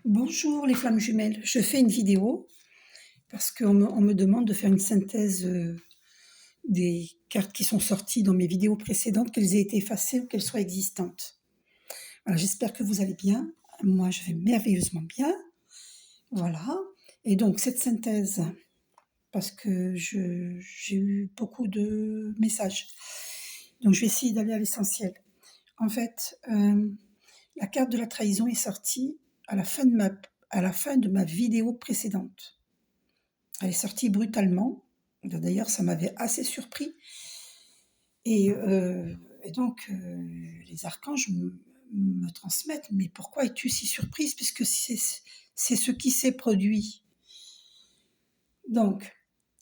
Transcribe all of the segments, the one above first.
Bonjour les flammes jumelles, je fais une vidéo parce qu'on me demande de faire une synthèse des cartes qui sont sorties dans mes vidéos précédentes, qu'elles aient été effacées ou qu'elles soient existantes. Voilà, j'espère que vous allez bien. Moi, je vais merveilleusement bien. Voilà. Et donc, cette synthèse, parce que j'ai eu beaucoup de messages. Donc, je vais essayer d'aller à l'essentiel. En fait, la carte de la trahison est sortie à la fin de ma vidéo précédente. Elle est sortie brutalement. D'ailleurs, ça m'avait assez surpris. Et, donc, les archanges me transmettent, mais pourquoi es-tu si surprise puisque c'est ce qui s'est produit. Donc,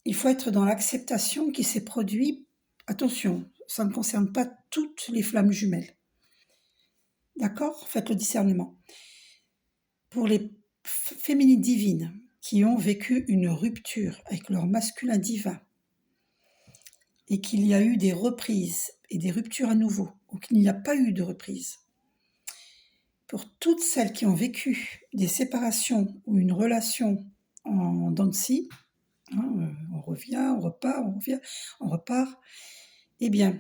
il faut être dans l'acceptation qui s'est produit. Attention, ça ne concerne pas toutes les flammes jumelles. D'accord? Faites le discernement. Pour les féminines divines qui ont vécu une rupture avec leur masculin divin, et qu'il y a eu des reprises et des ruptures à nouveau, ou qu'il n'y a pas eu de reprise. Pour toutes celles qui ont vécu des séparations ou une relation en dents de scie, on revient, on repart, on revient, on repart, eh bien,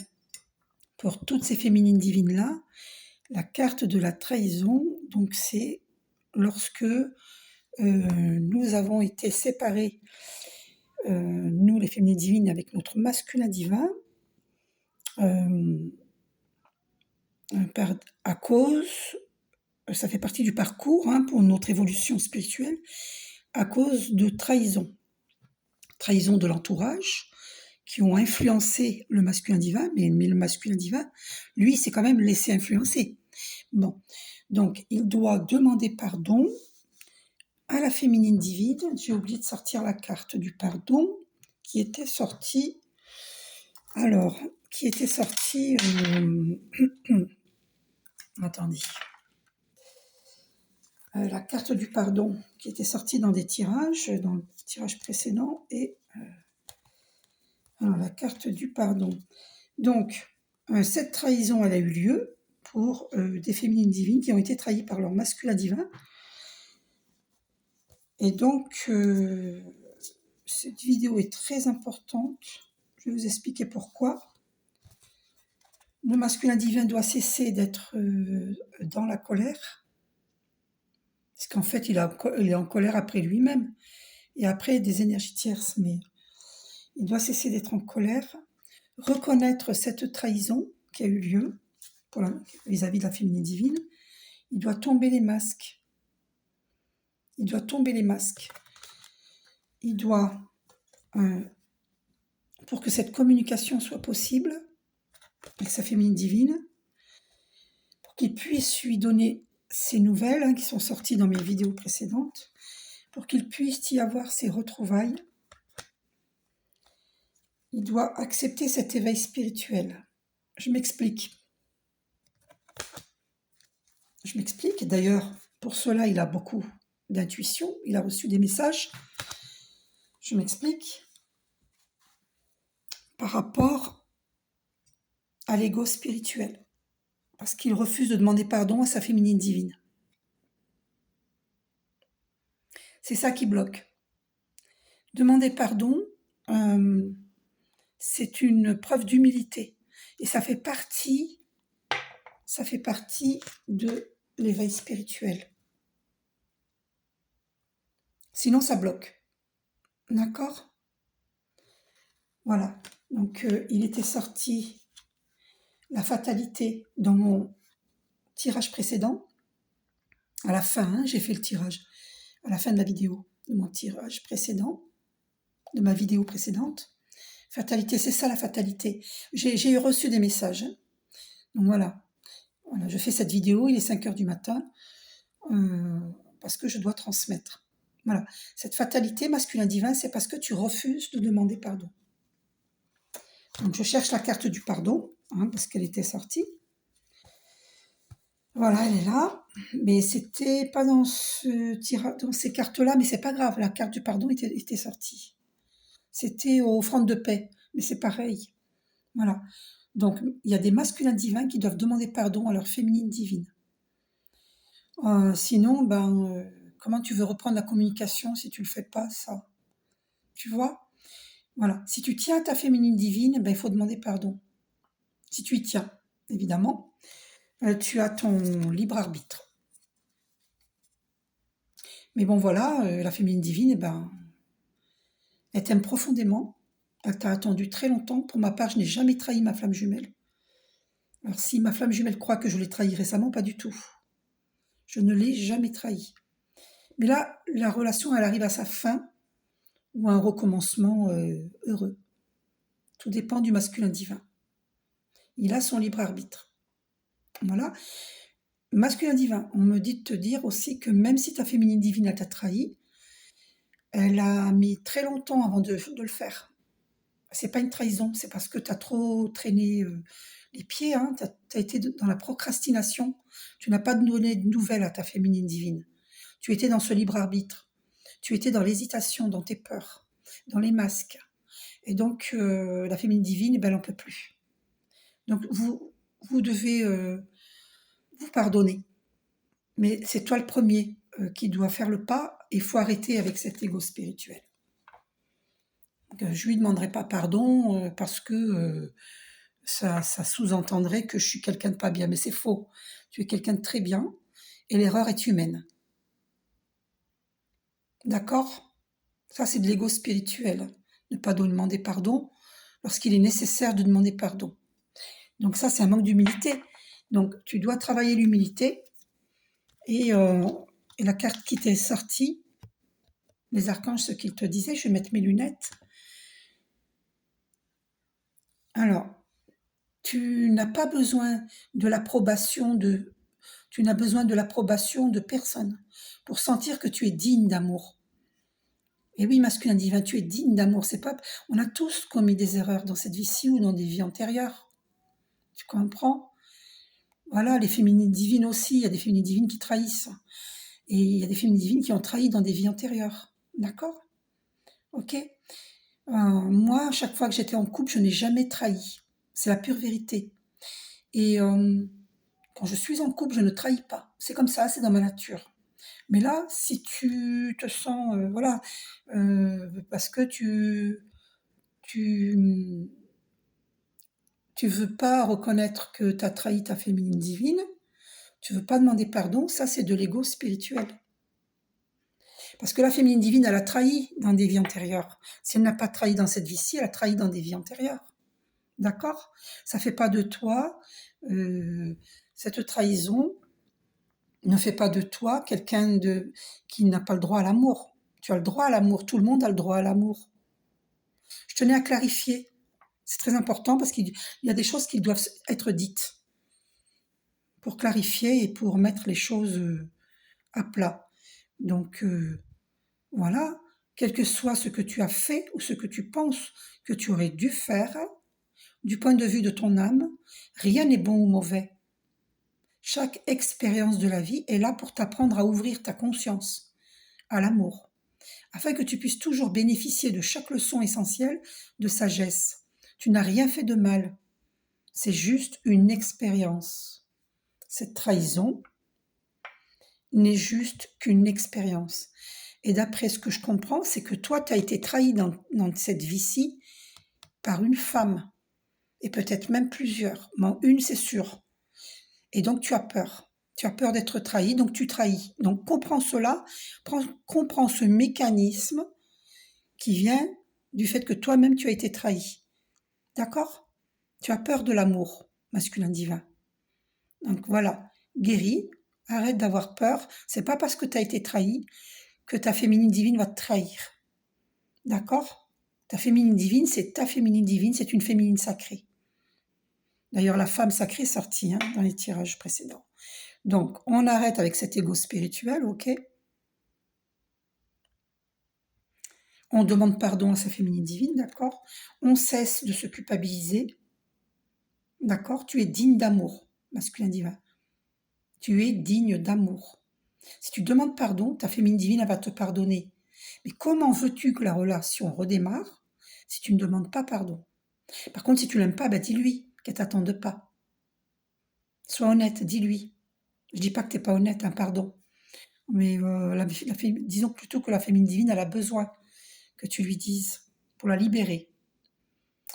pour toutes ces féminines divines-là, la carte de la trahison, donc c'est lorsque nous avons été séparés, nous les féminines divines, avec notre masculin divin, à cause, ça fait partie du parcours pour notre évolution spirituelle, à cause de trahison de l'entourage, qui ont influencé le masculin divin, mais le masculin divin, lui, s'est quand même laissé influencer. Bon, donc il doit demander pardon à la féminine divine. J'ai oublié de sortir la carte du pardon, qui était sortie... Alors, qui était sortie... attendez... la carte du pardon qui était sortie dans le tirage précédent, et alors la carte du pardon. Donc, cette trahison, elle a eu lieu pour des féminines divines qui ont été trahies par leur masculin divin. Et donc, cette vidéo est très importante. Je vais vous expliquer pourquoi. Le masculin divin doit cesser d'être dans la colère, parce qu'en fait, il est en colère après lui-même et après des énergies tierces, mais il doit cesser d'être en colère, reconnaître cette trahison qui a eu lieu vis-à-vis de la féminine divine. Il doit tomber les masques. Il doit, pour que cette communication soit possible avec sa féminine divine, pour qu'il puisse lui donner ces nouvelles qui sont sorties dans mes vidéos précédentes, pour qu'il puisse y avoir ces retrouvailles, il doit accepter cet éveil spirituel. Je m'explique. D'ailleurs, pour cela, il a beaucoup d'intuition, il a reçu des messages. Je m'explique. Par rapport à l'ego spirituel, parce qu'il refuse de demander pardon à sa féminine divine. C'est ça qui bloque. Demander pardon, c'est une preuve d'humilité, et ça fait partie de l'éveil spirituel. Sinon, ça bloque. D'accord ? Voilà. Donc, il était sorti la fatalité dans mon tirage précédent. À la fin, j'ai fait le tirage. À la fin de la vidéo, de mon tirage précédent, de ma vidéo précédente. Fatalité, c'est ça la fatalité. J'ai reçu des messages. Donc voilà, je fais cette vidéo, il est 5h du matin, parce que je dois transmettre. Voilà, cette fatalité masculin divin, c'est parce que tu refuses de demander pardon. Donc je cherche la carte du pardon, parce qu'elle était sortie. Voilà, elle est là, mais c'était pas dans ces cartes-là, mais c'est pas grave, la carte du pardon était sortie. C'était aux offrandes de paix, mais c'est pareil. Voilà. Donc, il y a des masculins divins qui doivent demander pardon à leur féminine divine. Sinon, comment tu veux reprendre la communication si tu le fais pas, ça? Tu vois? Voilà. Si tu tiens à ta féminine divine, eh ben, il faut demander pardon. Si tu y tiens, évidemment, tu as ton libre arbitre. Mais bon, voilà, la féminine divine, eh ben, elle t'aime profondément. Elle t'a attendu très longtemps. Pour ma part, je n'ai jamais trahi ma flamme jumelle. Alors, si ma flamme jumelle croit que je l'ai trahi récemment, pas du tout. Je ne l'ai jamais trahi. Mais là, la relation, elle arrive à sa fin ou à un recommencement heureux. Tout dépend du masculin divin. Il a son libre arbitre. Voilà. Masculin divin, on me dit de te dire aussi que même si ta féminine divine, elle t'a trahi, elle a mis très longtemps avant de le faire. C'est pas une trahison, c'est parce que tu as trop traîné les pieds, hein, tu as été dans la procrastination. Tu n'as pas donné de nouvelles à ta féminine divine. Tu étais dans ce libre arbitre. Tu étais dans l'hésitation, dans tes peurs, dans les masques. Et donc, la féminine divine, eh ben, elle n'en peut plus. Donc, vous devez vous pardonner. Mais c'est toi le premier qui doit faire le pas. Il faut arrêter avec cet ego spirituel. Donc, je lui demanderai pas pardon parce que ça sous-entendrait que je suis quelqu'un de pas bien. Mais c'est faux. Tu es quelqu'un de très bien et l'erreur est humaine. D'accord? Ça, c'est de l'ego spirituel. Ne pas demander pardon lorsqu'il est nécessaire de demander pardon. Donc ça, c'est un manque d'humilité. Donc tu dois travailler l'humilité. Et la carte qui t'est sortie, les archanges, ce qu'ils te disaient, je vais mettre mes lunettes. Alors, tu n'as pas besoin de l'approbation de... Tu n'as besoin de l'approbation de personne pour sentir que tu es digne d'amour. Et oui, masculin divin, tu es digne d'amour. C'est pas... On a tous commis des erreurs dans cette vie-ci ou dans des vies antérieures. Tu comprends? Voilà, les féminines divines aussi. Il y a des féminines divines qui trahissent. Et il y a des féminines divines qui ont trahi dans des vies antérieures. D'accord? Ok? Moi, à chaque fois que j'étais en couple, je n'ai jamais trahi. C'est la pure vérité. Et quand je suis en couple, je ne trahis pas. C'est comme ça, c'est dans ma nature. Mais là, si tu te sens, voilà, parce que tu, tu veux pas reconnaître que tu as trahi ta féminine divine, tu veux pas demander pardon, ça c'est de l'ego spirituel. Parce que la féminine divine, elle a trahi dans des vies antérieures. Si elle n'a pas trahi dans cette vie-ci, elle a trahi dans des vies antérieures. D'accord? Ça fait pas de toi, cette trahison ne fait pas de toi quelqu'un qui n'a pas le droit à l'amour. Tu as le droit à l'amour, tout le monde a le droit à l'amour. Je tenais à clarifier. C'est très important parce qu'il y a des choses qui doivent être dites pour clarifier et pour mettre les choses à plat. Donc, voilà, quel que soit ce que tu as fait ou ce que tu penses que tu aurais dû faire, du point de vue de ton âme, rien n'est bon ou mauvais. Chaque expérience de la vie est là pour t'apprendre à ouvrir ta conscience à l'amour, afin que tu puisses toujours bénéficier de chaque leçon essentielle de sagesse. Tu n'as rien fait de mal, c'est juste une expérience. Cette trahison n'est juste qu'une expérience. Et d'après ce que je comprends, c'est que toi, tu as été trahi dans cette vie-ci par une femme, et peut-être même plusieurs. Mais une, c'est sûr. Et donc, tu as peur. Tu as peur d'être trahi, donc tu trahis. Donc, comprends cela, comprends ce mécanisme qui vient du fait que toi-même, tu as été trahi. D'accord? Tu as peur de l'amour masculin divin. Donc, voilà. Guéris, arrête d'avoir peur. C'est pas parce que tu as été trahi que ta féminine divine va te trahir. D'accord? Ta féminine divine, c'est ta féminine divine, c'est une féminine sacrée. D'ailleurs, la femme sacrée est sortie dans les tirages précédents. Donc, on arrête avec cet ego spirituel, ok? On demande pardon à sa féminine divine, d'accord? On cesse de se culpabiliser, d'accord? Tu es digne d'amour, masculin divin. Tu es digne d'amour. Si tu demandes pardon, ta féminine divine, elle va te pardonner. Mais comment veux-tu que la relation redémarre si tu ne demandes pas pardon? Par contre, si tu l'aimes pas, dis-lui qu'elle t'attende pas. Sois honnête, dis-lui. Je dis pas que t'es pas honnête, pardon. Mais disons plutôt que la féminine divine, elle a besoin que tu lui dises pour la libérer.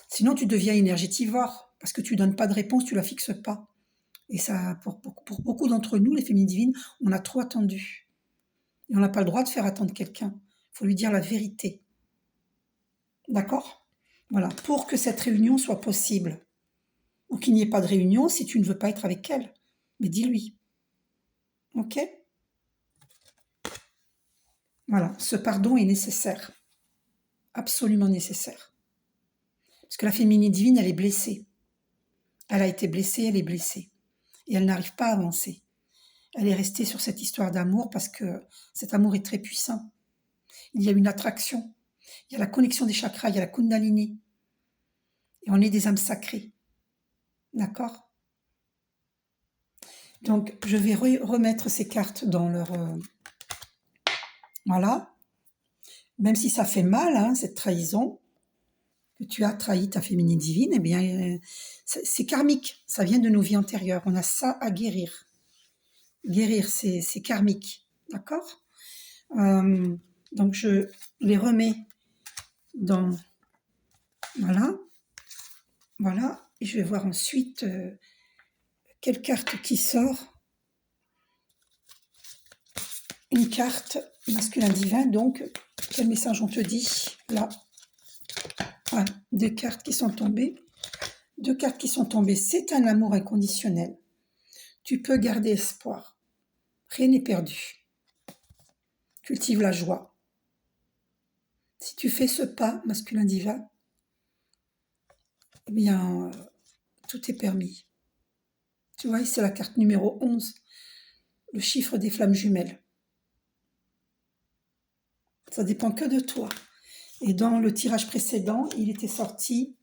Sinon, tu deviens énergétivore parce que tu donnes pas de réponse, tu la fixes pas. Et ça, pour beaucoup d'entre nous, les féminines divines, on a trop attendu. Et on n'a pas le droit de faire attendre quelqu'un. Il faut lui dire la vérité. D'accord? Voilà. Pour que cette réunion soit possible. Ou qu'il n'y ait pas de réunion si tu ne veux pas être avec elle. Mais dis-lui. Ok? Voilà. Ce pardon est nécessaire. Absolument nécessaire. Parce que la féminine divine, elle est blessée. Elle a été blessée, elle est blessée. Et elle n'arrive pas à avancer. Elle est restée sur cette histoire d'amour parce que cet amour est très puissant. Il y a une attraction. Il y a la connexion des chakras, il y a la kundalini. Et on est des âmes sacrées. D'accord? Donc, je vais remettre ces cartes dans leur... voilà. Même si ça fait mal, hein, cette trahison, que tu as trahi ta féminine divine, eh bien, c'est karmique. Ça vient de nos vies antérieures. On a ça à guérir. Guérir, c'est karmique. D'accord? Donc, je les remets dans... voilà. Voilà. Et je vais voir ensuite quelle carte qui sort. Une carte masculin divin, donc, quel message on te dit là? Ah, deux cartes qui sont tombées. Deux cartes qui sont tombées. C'est un amour inconditionnel. Tu peux garder espoir. Rien n'est perdu. Cultive la joie. Si tu fais ce pas, masculin divin, eh bien, tout est permis. Tu vois, c'est la carte numéro 11, le chiffre des flammes jumelles. Ça dépend que de toi. Et dans le tirage précédent, il était sorti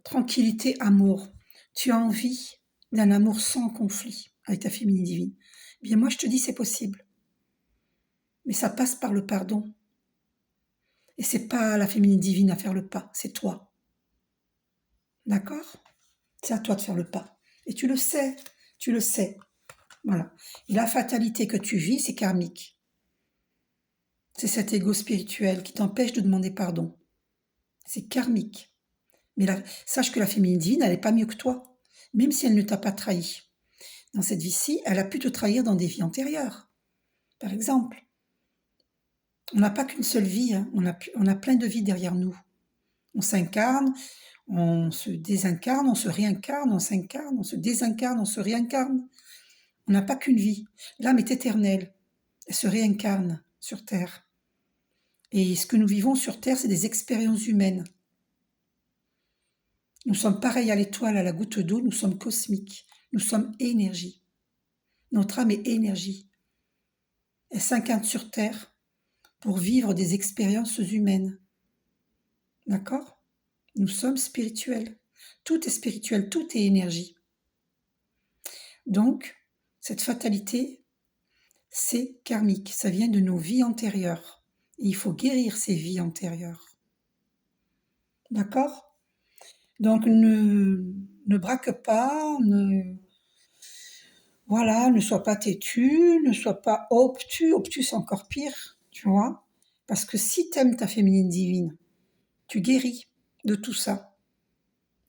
tranquillité, amour. Tu as envie d'un amour sans conflit avec ta féminine divine. Eh bien, moi, je te dis, c'est possible. Mais ça passe par le pardon. Et c'est pas la féminine divine à faire le pas, c'est toi. D'accord? C'est à toi de faire le pas. Et tu le sais, tu le sais. Voilà. Et la fatalité que tu vis, c'est karmique. C'est cet ego spirituel qui t'empêche de demander pardon. C'est karmique. Mais sache que la féminine divine, elle n'est pas mieux que toi, même si elle ne t'a pas trahi. Dans cette vie-ci, elle a pu te trahir dans des vies antérieures. Par exemple, on n'a pas qu'une seule vie, hein. On a plein de vies derrière nous. On s'incarne, on se désincarne, on se réincarne, on s'incarne, on se désincarne, on se réincarne. On n'a pas qu'une vie. L'âme est éternelle. Elle se réincarne sur Terre. Et ce que nous vivons sur Terre, c'est des expériences humaines. Nous sommes pareils à l'étoile, à la goutte d'eau, nous sommes cosmiques. Nous sommes énergie. Notre âme est énergie. Elle s'incarne sur Terre pour vivre des expériences humaines. D'accord? Nous sommes spirituels. Tout est spirituel, tout est énergie. Donc, cette fatalité, c'est karmique. Ça vient de nos vies antérieures. Et il faut guérir ces vies antérieures. D'accord? Donc, ne braque pas, ne sois pas têtu, ne sois pas obtus. Obtus, c'est encore pire, tu vois? Parce que si tu aimes ta féminine divine, tu guéris de tout ça.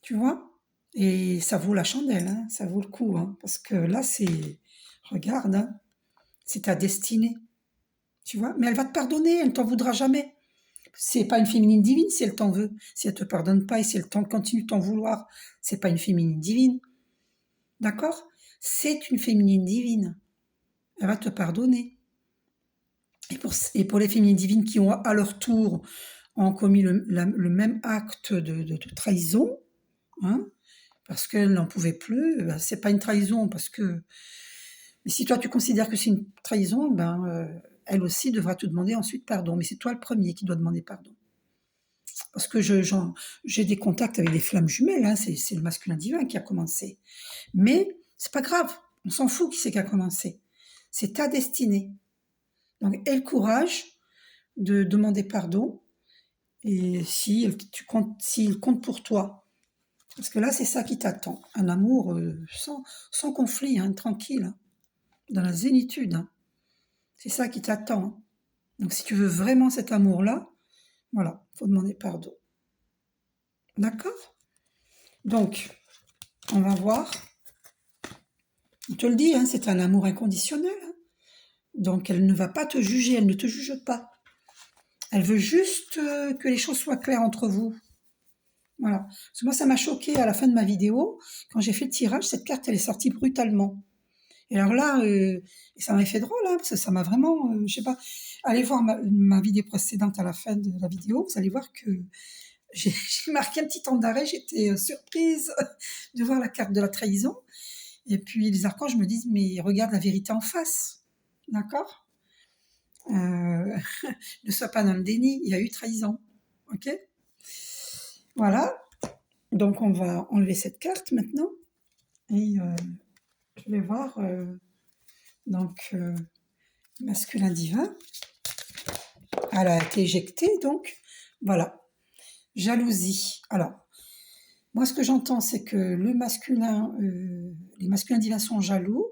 Tu vois? Et ça vaut la chandelle, hein, ça vaut le coup, hein, parce que là, regarde, hein, c'est ta destinée, tu vois? Mais elle va te pardonner, elle ne t'en voudra jamais. C'est pas une féminine divine si elle t'en veut. Si elle te pardonne pas et si elle continue de t'en vouloir, c'est pas une féminine divine. D'accord? C'est une féminine divine. Elle va te pardonner. Et pour les féminines divines qui ont à leur tour ont commis le même acte de trahison, hein, parce qu'elle n'en pouvait plus, ben, c'est pas une trahison parce que... Mais si toi tu considères que c'est une trahison, elle aussi devra te demander ensuite pardon. Mais c'est toi le premier qui doit demander pardon. Parce que j'ai des contacts avec des flammes jumelles, hein, c'est le masculin divin qui a commencé. Mais c'est pas grave, on s'en fout qui c'est qui a commencé. C'est ta destinée. Donc aie le courage de demander pardon et s'il compte pour toi. Parce que là, c'est ça qui t'attend. Un amour sans conflit, hein, tranquille. dans la zénitude, hein. C'est ça qui t'attend, hein. Donc si tu veux vraiment cet amour-là, voilà, faut demander pardon. D'accord? Donc, on va voir. On te le dit, hein, c'est un amour inconditionnel, hein. Donc elle ne va pas te juger, elle ne te juge pas. Elle veut juste que les choses soient claires entre vous. Voilà. Parce que moi, ça m'a choqué à la fin de ma vidéo. Quand j'ai fait le tirage, cette carte, elle est sortie brutalement. Et alors là, ça m'a fait drôle, hein, parce que ça m'a vraiment, je sais pas. Allez voir ma vidéo précédente à la fin de la vidéo, vous allez voir que j'ai marqué un petit temps d'arrêt. J'étais surprise de voir la carte de la trahison. Et puis les archanges me disent, mais regarde la vérité en face. D'accord? Ne sois pas dans le déni, il y a eu trahison. Ok? Voilà. Donc on va enlever cette carte maintenant. Et je vais voir donc masculin divin. Elle a été éjectée, donc voilà. Jalousie. Alors, moi ce que j'entends, c'est que les masculins divins sont jaloux.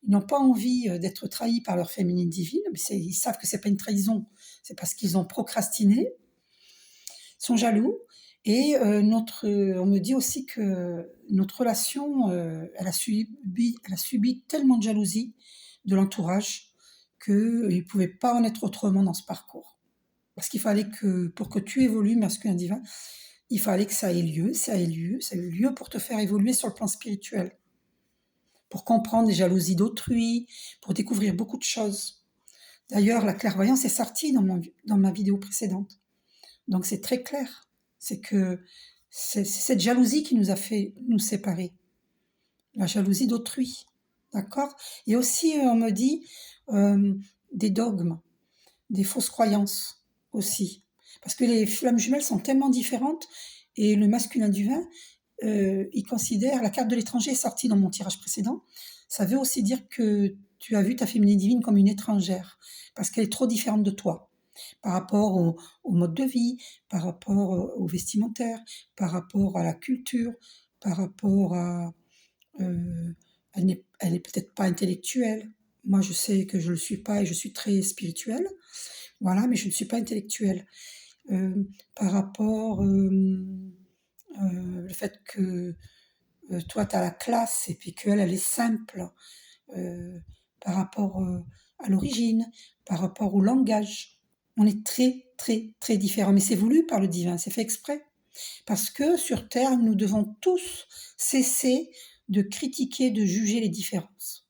Ils n'ont pas envie d'être trahis par leur féminine divine, mais ils savent que c'est pas une trahison, c'est parce qu'ils ont procrastiné. Ils sont jaloux. Et on me dit aussi que notre relation, elle a subi tellement de jalousie de l'entourage qu'ils ne pouvaient pas en être autrement dans ce parcours. Parce qu'il fallait que, pour que tu évolues, masculin divin, il fallait que ça ait lieu, ça a eu lieu pour te faire évoluer sur le plan spirituel, pour comprendre les jalousies d'autrui, pour découvrir beaucoup de choses. D'ailleurs, la clairvoyance est sortie dans ma vidéo précédente. Donc c'est très clair. C'est que c'est cette jalousie qui nous a fait nous séparer. La jalousie d'autrui. D'accord? Et aussi, on me dit des dogmes, des fausses croyances aussi. Parce que les flammes jumelles sont tellement différentes et le masculin divin, il considère, la carte de l'étranger est sortie dans mon tirage précédent, ça veut aussi dire que tu as vu ta féminine divine comme une étrangère, parce qu'elle est trop différente de toi, par rapport au mode de vie, par rapport au vestimentaire, par rapport à la culture, par rapport à... elle est peut-être pas intellectuelle. Moi, je sais que je ne le suis pas et je suis très spirituelle. Voilà, mais je ne suis pas intellectuelle. Par rapport le fait que toi, tu as la classe et puis qu'elle, elle est simple, par rapport à l'origine, par rapport au langage. On est très, très, très différents. Mais c'est voulu par le divin, c'est fait exprès. Parce que sur Terre, nous devons tous cesser de critiquer, de juger les différences.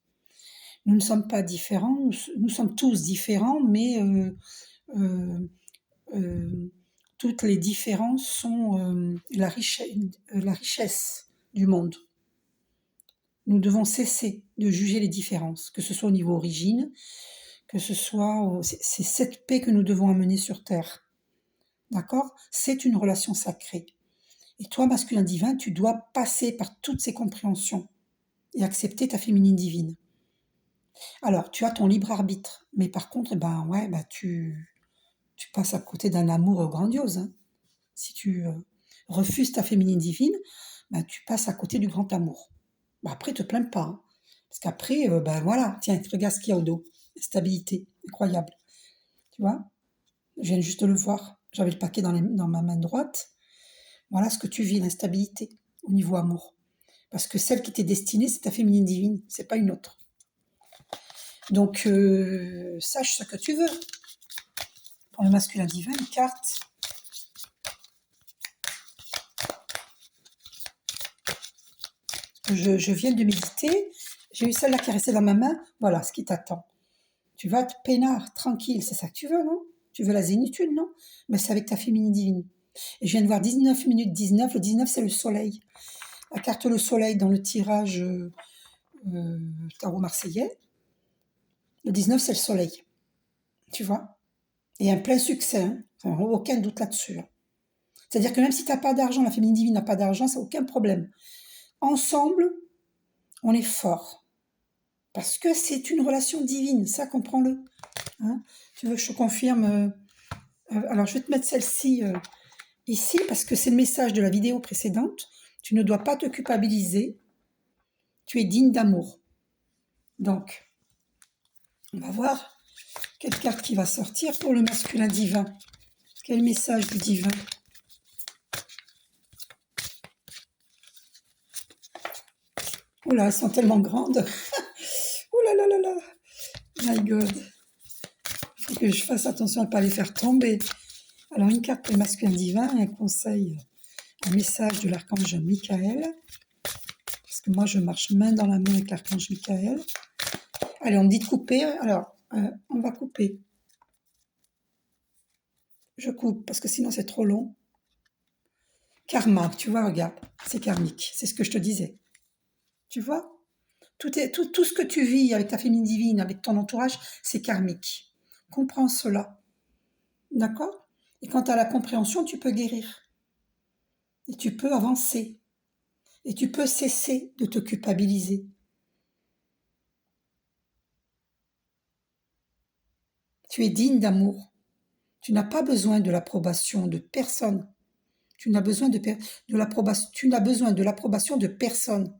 Nous ne sommes pas différents, nous sommes tous différents, mais toutes les différences sont la richesse du monde. Nous devons cesser de juger les différences, que ce soit au niveau origine, que ce soit... C'est cette paix que nous devons amener sur Terre. D'accord? C'est une relation sacrée. Et toi, masculin divin, tu dois passer par toutes ces compréhensions et accepter ta féminine divine. Alors, tu as ton libre arbitre, mais par contre, tu passes à côté d'un amour grandiose, hein. Si tu refuses ta féminine divine, tu passes à côté du grand amour. Après, te plains pas, hein, parce qu'après, voilà, tiens, regarde ce qu'il y a au dos. Stabilité, incroyable. Tu vois? Je viens juste de le voir. J'avais le paquet dans ma main droite. Voilà ce que tu vis, l'instabilité au niveau amour. Parce que celle qui t'est destinée, c'est ta féminine divine, c'est pas une autre. Donc, sache ce que tu veux. Pour le masculin divin, une carte. Je viens de méditer, j'ai eu celle-là qui est restée dans ma main, voilà ce qui t'attend. Tu vas être peinard, tranquille, c'est ça que tu veux, non? Tu veux la zénitude, non? Mais c'est avec ta féminine divine. Et je viens de voir 19 minutes 19, le 19 c'est le soleil. La carte le soleil dans le tirage tarot marseillais, le 19 c'est le soleil. Tu vois? Et un plein succès, hein? Enfin, aucun doute là-dessus. Hein. C'est-à-dire que même si tu n'as pas d'argent, la féminine divine n'a pas d'argent, c'est aucun problème. Ensemble, on est fort. Parce que c'est une relation divine, ça, comprends-le. Hein, tu veux que je te confirme alors, je vais te mettre celle-ci ici, parce que c'est le message de la vidéo précédente. Tu ne dois pas te culpabiliser. Tu es digne d'amour. Donc, On va voir quelle carte qui va sortir pour le masculin divin. Quel message du divin? Oh là, elles sont tellement grandes. Oh là là là là. My God. Il faut que je fasse attention à ne pas les faire tomber. Alors, une carte pour le masculin divin, un conseil, un message de l'archange Michael. Parce que moi, je marche main dans la main avec l'archange Michael. Allez, on me dit de couper. Alors, on va couper. Je coupe parce que sinon, c'est trop long. Karma, tu vois, regarde, c'est karmique. C'est ce que je te disais. Tu vois? Tout ce que tu vis avec ta féminine divine, avec ton entourage, c'est karmique. Comprends cela. D'accord? Et quant à la compréhension, tu peux guérir. Et tu peux avancer. Et tu peux cesser de te culpabiliser. Tu es digne d'amour. Tu n'as pas besoin de l'approbation de personne. Tu n'as besoin de l'approbation de personne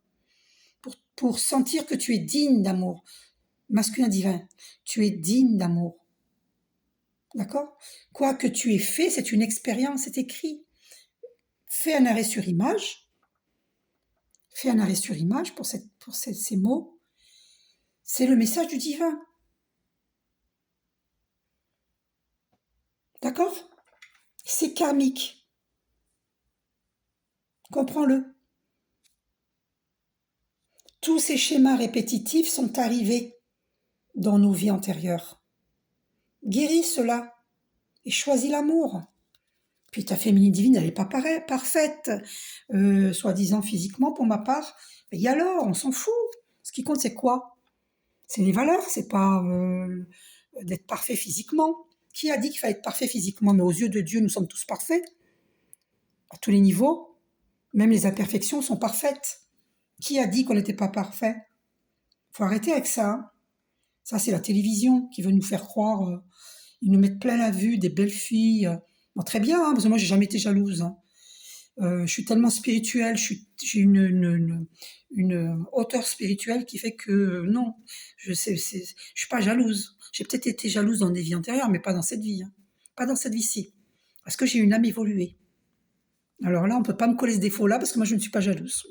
pour sentir que tu es digne d'amour. Masculin divin, tu es digne d'amour. D'accord? Quoi que tu aies fait, c'est une expérience, c'est écrit. Fais un arrêt sur image. Fais un arrêt sur image pour ces mots. C'est le message du divin. D'accord? C'est karmique. Comprends-le. Tous ces schémas répétitifs sont arrivés dans nos vies antérieures. Guéris cela et choisis l'amour. Puis ta féminine divine, elle n'est pas parfaite, soi-disant physiquement pour ma part. Et alors, on s'en fout. Ce qui compte, c'est quoi? C'est les valeurs, c'est pas d'être parfait physiquement. Qui a dit qu'il fallait être parfait physiquement? Mais aux yeux de Dieu, nous sommes tous parfaits, à tous les niveaux. Même les imperfections sont parfaites. Qui a dit qu'on n'était pas parfait? Faut arrêter avec ça. Hein. Ça, c'est la télévision qui veut nous faire croire. Ils nous mettent plein la vue des belles filles. Bon, très bien, hein, parce que moi, j'ai jamais été jalouse. Hein. Je suis tellement spirituelle, j'ai une hauteur spirituelle qui fait que non, je suis pas jalouse. J'ai peut-être été jalouse dans des vies antérieures, mais pas dans cette vie. Hein. Pas dans cette vie-ci. Parce que j'ai une âme évoluée. Alors là, on peut pas me coller ce défaut-là parce que moi, je ne suis pas jalouse.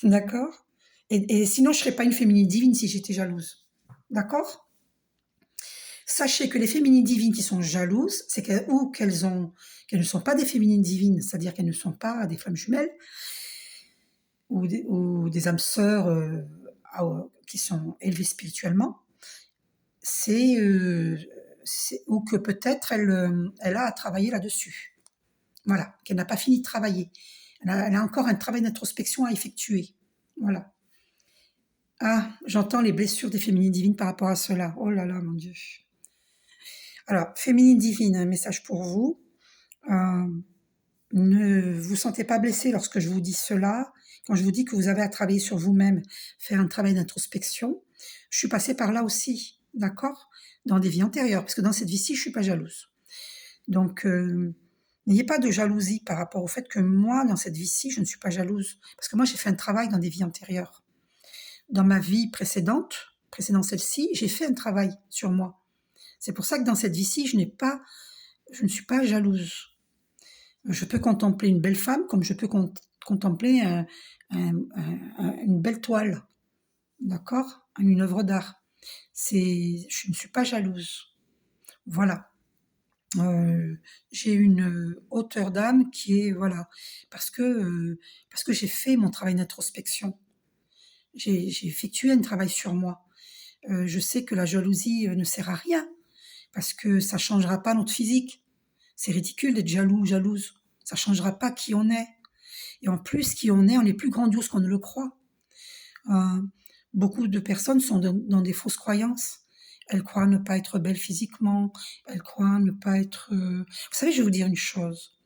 D'accord? Et sinon, je serais pas une féminine divine si j'étais jalouse. D'accord? Sachez que les féminines divines qui sont jalouses, c'est qu'elles ne sont pas des féminines divines, c'est-à-dire qu'elles ne sont pas des flammes jumelles ou des âmes sœurs qui sont élevées spirituellement. Ou que peut-être elle a à travailler là-dessus. Voilà, qu'elle n'a pas fini de travailler. Elle a encore un travail d'introspection à effectuer. Voilà. Ah, j'entends les blessures des féminines divines par rapport à cela. Oh là là, mon Dieu. Alors, féminine divine, un message pour vous. Ne vous sentez pas blessé lorsque je vous dis cela. Quand je vous dis que vous avez à travailler sur vous-même, faire un travail d'introspection, je suis passée par là aussi, d'accord? Dans des vies antérieures, parce que dans cette vie-ci, je suis pas jalouse. Donc, n'ayez pas de jalousie par rapport au fait que moi, dans cette vie-ci, je ne suis pas jalouse. Parce que moi, j'ai fait un travail dans des vies antérieures. Dans ma vie précédant celle-ci, j'ai fait un travail sur moi. C'est pour ça que dans cette vie-ci, je ne suis pas jalouse. Je peux contempler une belle femme comme je peux contempler une belle toile, d'accord? Une œuvre d'art. Je ne suis pas jalouse. Voilà. J'ai une hauteur d'âme qui est, voilà, parce que j'ai fait mon travail d'introspection. J'ai effectué un travail sur moi. Je sais que la jalousie ne sert à rien, parce que ça changera pas notre physique. C'est ridicule d'être jaloux ou jalouse. Ça changera pas qui on est. Et en plus, qui on est plus grandiose qu'on ne le croit. Beaucoup de personnes sont dans des fausses croyances. Elles croient ne pas être belles physiquement. Elles croient ne pas être... Vous savez, je vais vous dire une chose.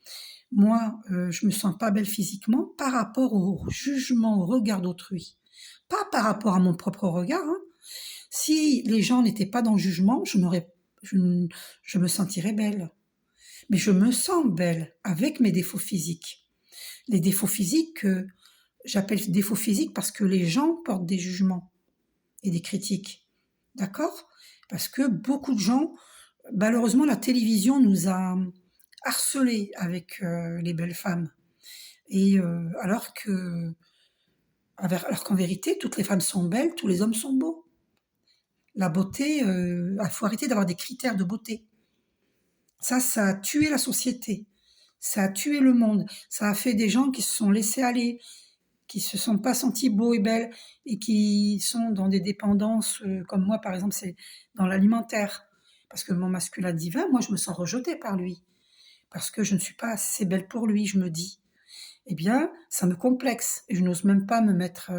Moi, je me sens pas belle physiquement par rapport au jugement, au regard d'autrui. Pas par rapport à mon propre regard. Hein. Si les gens n'étaient pas dans le jugement, je me sentirais belle. Mais je me sens belle avec mes défauts physiques. Les défauts physiques, j'appelle défauts physiques parce que les gens portent des jugements et des critiques. d'accord? Parce que beaucoup de gens, malheureusement, la télévision nous a harcelés avec les belles femmes. Et alors qu'en vérité, toutes les femmes sont belles, tous les hommes sont beaux. La beauté, il faut arrêter d'avoir des critères de beauté. Ça a tué la société. Ça a tué le monde. Ça a fait des gens qui se sont laissés aller, qui se sont pas sentis beaux et belles et qui sont dans des dépendances, comme moi, par exemple, c'est dans l'alimentaire. Parce que mon masculin divin, moi, je me sens rejetée par lui. Parce que je ne suis pas assez belle pour lui, je me dis. Eh bien, ça me complexe. Et je n'ose même pas me mettre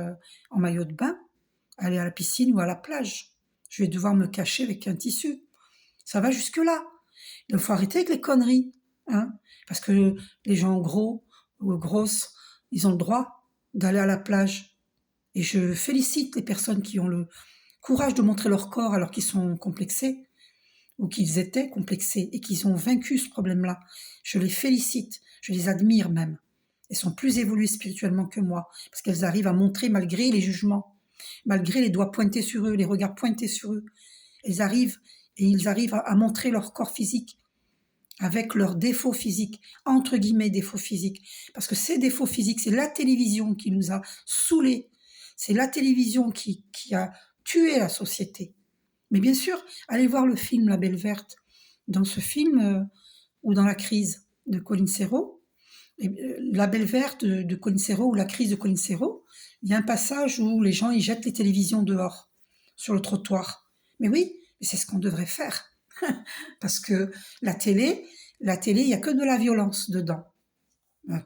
en maillot de bain, aller à la piscine ou à la plage. Je vais devoir me cacher avec un tissu. Ça va jusque-là. Il faut arrêter avec les conneries. Hein, parce que les gens gros ou grosses, ils ont le droit d'aller à la plage. Et je félicite les personnes qui ont le courage de montrer leur corps alors qu'ils sont complexés ou qu'ils étaient complexés et qu'ils ont vaincu ce problème-là. Je les félicite, je les admire même. Elles sont plus évoluées spirituellement que moi parce qu'elles arrivent à montrer malgré les jugements, malgré les doigts pointés sur eux, les regards pointés sur eux. Ils arrivent à montrer leur corps physique avec leurs défauts physiques, entre guillemets défauts physiques. Parce que ces défauts physiques, c'est la télévision qui nous a saoulés. C'est la télévision qui a tué la société. Mais bien sûr, allez voir le film La Belle Verte. Dans ce film, ou dans La Crise de Colin Serrault, La Belle Verte de Colin Serrault ou La Crise de Colin Serrault, il y a un passage où les gens ils jettent les télévisions dehors, sur le trottoir. Mais oui, c'est ce qu'on devrait faire. Parce que la télé, il n'y a que de la violence dedans.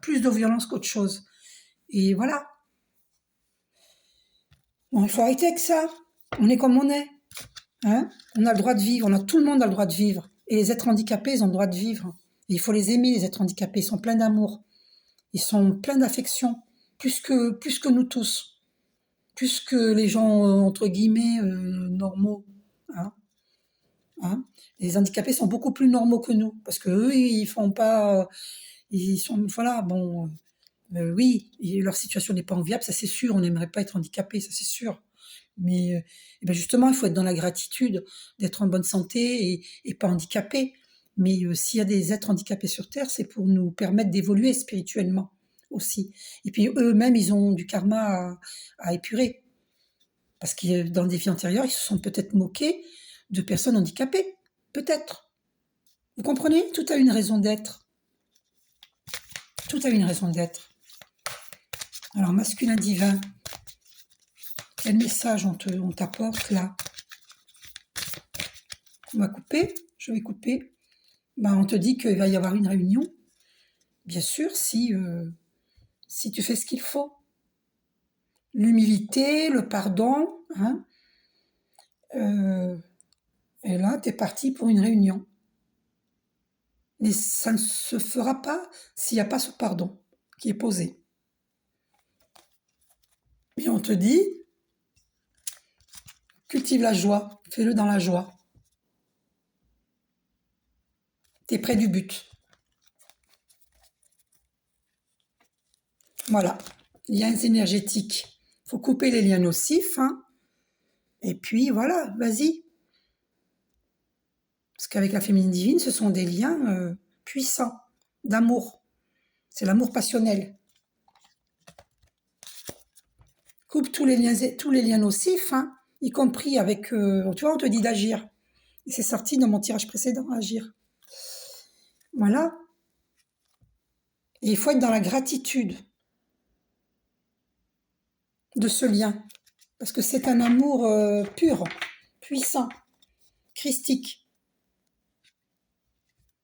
Plus de violence qu'autre chose. Et voilà. Bon, il faut arrêter avec ça. On est comme on est. Hein, on a le droit de vivre. Tout le monde a le droit de vivre. Et les êtres handicapés, ils ont le droit de vivre. Et il faut les aimer, les êtres handicapés. Ils sont pleins d'amour. Ils sont pleins d'affection. Plus que nous tous. Plus que les gens, entre guillemets, normaux. Hein. Hein, les handicapés sont beaucoup plus normaux que nous. Parce que eux, ils font pas... Ils sont... Voilà, bon... oui, leur situation n'est pas enviable, ça c'est sûr. On n'aimerait pas être handicapé, ça c'est sûr. Mais eh ben justement, il faut être dans la gratitude, d'être en bonne santé et pas handicapé. Mais s'il y a des êtres handicapés sur Terre, c'est pour nous permettre d'évoluer spirituellement aussi. Et puis eux-mêmes, ils ont du karma à épurer. Parce que dans des vies antérieures, ils se sont peut-être moqués de personnes handicapées. Peut-être. Vous comprenez? Tout a une raison d'être. Tout a une raison d'être. Alors, masculin divin, quel message on t'apporte là? On va couper, je vais couper. Ben, on te dit qu'il va y avoir une réunion, bien sûr, si tu fais ce qu'il faut. L'humilité, le pardon, hein. Et là, tu es parti pour une réunion. Mais ça ne se fera pas s'il n'y a pas ce pardon qui est posé. Et on te dit, cultive la joie, fais-le dans la joie. Tu es près du but. Voilà, liens énergétiques. Il faut couper les liens nocifs. Hein. Et puis voilà, vas-y. Parce qu'avec la féminine divine, ce sont des liens puissants, d'amour. C'est l'amour passionnel. Coupe tous les liens nocifs, hein, y compris avec... tu vois, on te dit d'agir. Et c'est sorti dans mon tirage précédent, agir. Voilà. Et il faut être dans la gratitude de ce lien. Parce que c'est un amour pur, puissant, christique.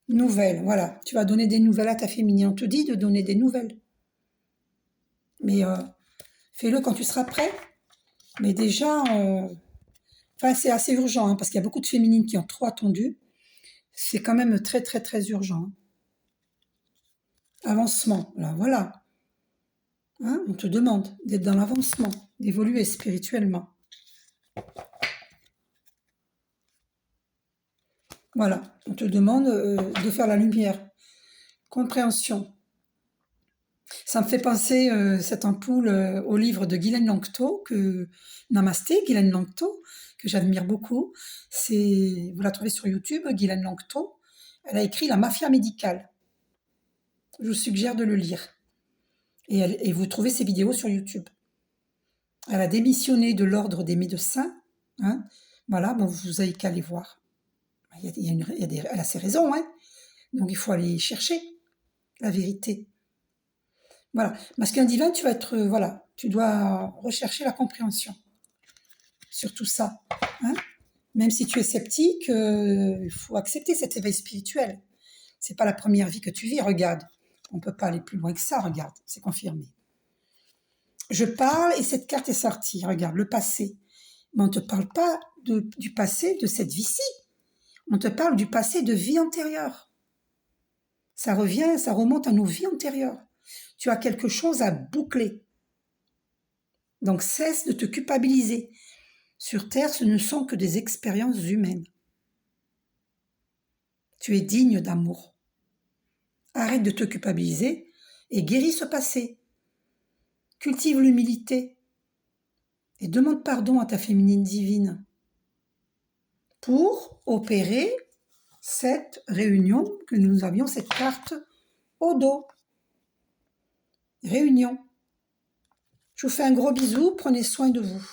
Nouvelles, voilà. Tu vas donner des nouvelles à ta féminine. On te dit de donner des nouvelles. Mais fais-le quand tu seras prêt. Mais déjà, c'est assez urgent, hein, parce qu'il y a beaucoup de féminines qui ont trop attendu. C'est quand même très, très, très urgent. Hein. Avancement, là, voilà. Hein, on te demande d'être dans l'avancement, d'évoluer spirituellement. Voilà, on te demande de faire la lumière. Compréhension. Ça me fait penser, cette ampoule, au livre de Ghislaine Lanctot, Namasté, Ghislaine Lanctot, que j'admire beaucoup. Vous la trouvez sur YouTube, Ghislaine Lanctot. Elle a écrit La mafia médicale. Je vous suggère de le lire. Et vous trouvez ses vidéos sur YouTube. Elle a démissionné de l'ordre des médecins. Hein. Voilà, bon, vous avez qu'à aller voir. Elle a ses raisons, hein. Donc il faut aller chercher la vérité. Voilà. Masculin divin, tu vas être, voilà, tu dois rechercher la compréhension sur tout ça. Hein. Même si tu es sceptique, il faut accepter cet éveil spirituel. C'est pas la première vie que tu vis, regarde. On peut pas aller plus loin que ça, regarde, c'est confirmé. Je parle et cette carte est sortie, regarde, le passé. Mais on ne te parle pas du passé de cette vie-ci. On te parle du passé de vie antérieure. Ça revient, ça remonte à nos vies antérieures. Tu as quelque chose à boucler. Donc cesse de te culpabiliser. Sur Terre, ce ne sont que des expériences humaines. Tu es digne d'amour. Arrête de te culpabiliser et guéris ce passé. Cultive l'humilité et demande pardon à ta féminine divine pour opérer cette réunion que nous avions, cette carte au dos. Réunion. Je vous fais un gros bisou, prenez soin de vous.